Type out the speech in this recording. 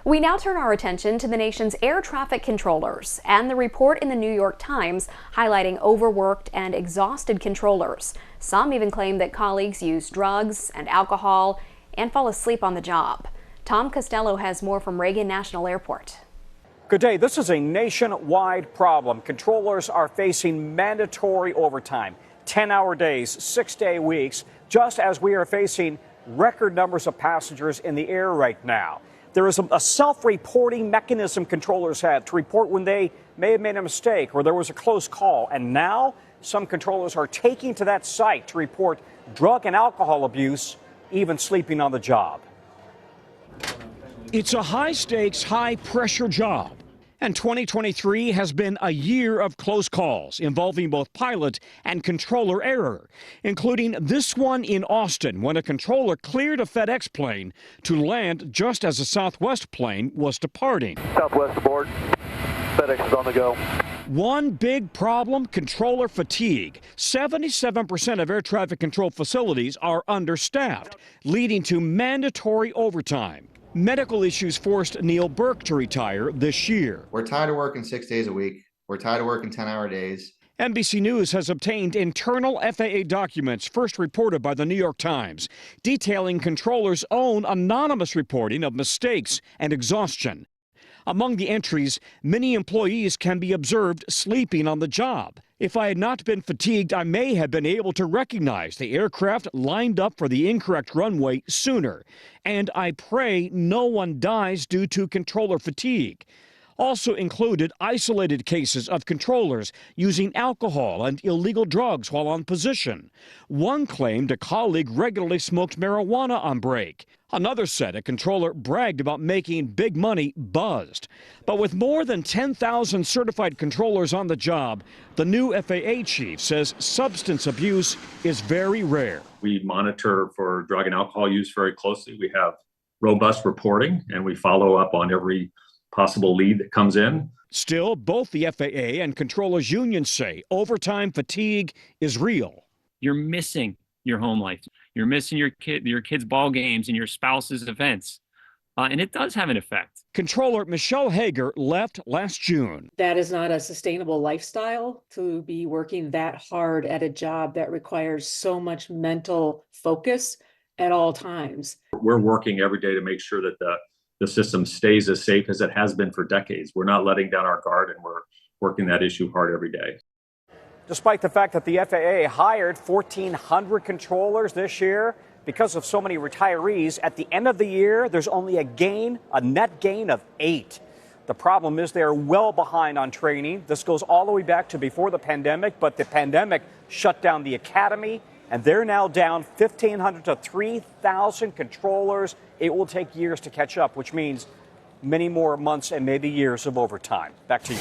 We now turn our attention to the nation's air traffic controllers and the report in the New York Times highlighting overworked and exhausted controllers. Some even claim that colleagues use drugs and alcohol and fall asleep on the job. Tom Costello has more from Reagan National Airport. Good day. This is a nationwide problem. Controllers are facing mandatory overtime, 10-hour days, 6-day weeks, just as we are facing record numbers of passengers in the air right now. There is a self-reporting mechanism controllers have to report when they may have made a mistake or there was a close call. And now some controllers are taking to that site to report drug and alcohol abuse, even sleeping on the job. It's a high-stakes, high-pressure job. And 2023 has been a year of close calls involving both pilot and controller error, including this one in Austin when a controller cleared a FedEx plane to land just as a Southwest plane was departing. Southwest aboard. FedEx is on the go. One big problem, controller fatigue. 77% of air traffic control facilities are understaffed, leading to mandatory overtime. Medical issues forced Neil Burke to retire this year. We're tired of working 6 days a week. We're tired of working 10-hour days. NBC News has obtained internal FAA documents first reported by the New York Times, detailing controllers' own anonymous reporting of mistakes and exhaustion. Among the entries, many employees can be observed sleeping on the job. If I had not been fatigued, I may have been able to recognize the aircraft lined up for the incorrect runway sooner. And I pray no one dies due to controller fatigue. Also included isolated cases of controllers using alcohol and illegal drugs while on position. One claimed a colleague regularly smoked marijuana on break. Another said a controller bragged about making big money buzzed. But with more than 10,000 certified controllers on the job, the new FAA chief says substance abuse is very rare. We monitor for drug and alcohol use very closely. We have robust reporting, and we follow up on every possible lead that comes in. Still, both the FAA and controllers unions say overtime fatigue is real. You're missing your home life. You're missing your kids' ball games and your spouse's events. And it does have an effect. Controller Michelle Hager left last June. That is not a sustainable lifestyle, to be working that hard at a job that requires so much mental focus at all times. We're working every day to make sure that the system stays as safe as it has been for decades. We're not letting down our guard, and we're working that issue hard every day. Despite the fact that the FAA hired 1,400 controllers this year, because of so many retirees, at the end of the year, there's only a net gain of 8. The problem is they're well behind on training. This goes all the way back to before the pandemic, but the pandemic shut down the academy, and they're now down 1,500 to 3,000 controllers. It will take years to catch up, which means many more months and maybe years of overtime. Back to you.